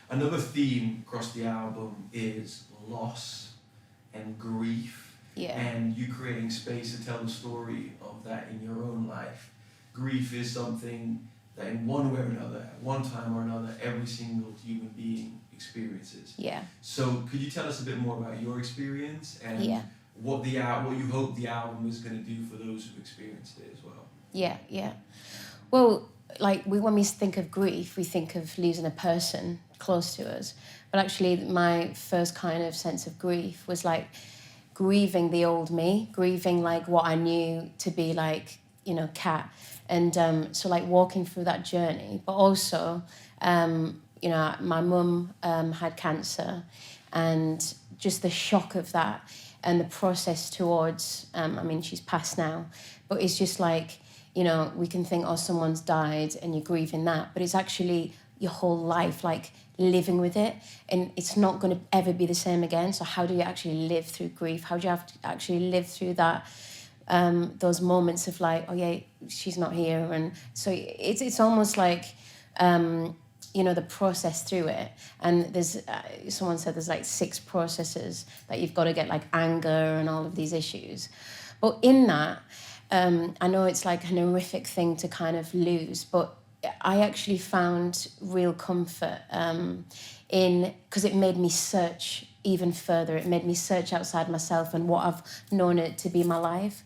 Another theme across the album is loss and grief, Yeah. and you creating space to tell the story of that in your own life. Grief is something that in one way or another, at one time or another, every single human being experiences. Yeah. So could you tell us a bit more about your experience and Yeah. what you hope the album is going to do for those who experienced it as well? Yeah. Well, like when we think of grief, we think of losing a person close to us. But actually, my first kind of sense of grief was like grieving the old me, grieving like what I knew to be like, Kat. And so like walking through that journey, but also, my mum had cancer, and just the shock of that and the process towards, she's passed now, but it's just like, we can think, oh, someone's died and you're grieving that, but it's actually your whole life, like living with it, and it's not going to ever be the same again. So how do you actually live through grief? How do you have to actually live through that, those moments of like, oh yeah, she's not here? And so it's almost like, the process through it. And there's, someone said there's like 6 processes that you've got to get, like anger and all of these issues. But in that, I know it's like an horrific thing to kind of lose, but I actually found real comfort in, because it made me search even further. It made me search outside myself and what I've known it to be my life,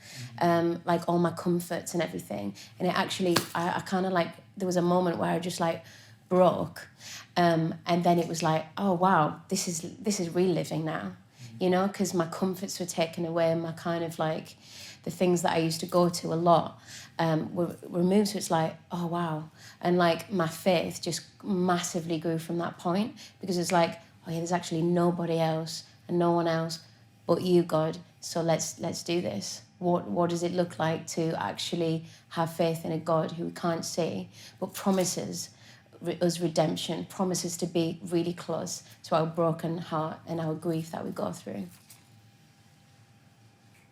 like all my comforts and everything. And it actually, I kind of like, there was a moment where I just like broke, and then it was like, oh wow, this is real living now, because my comforts were taken away, and my kind of like the things that I used to go to a lot were removed. So it's like, oh wow. And like my faith just massively grew from that point, because it's like, oh yeah, there's actually nobody else and no one else but you, God. So let's do this. What does it look like to actually have faith in a God who we can't see, but promises us redemption, promises to be really close to our broken heart and our grief that we go through.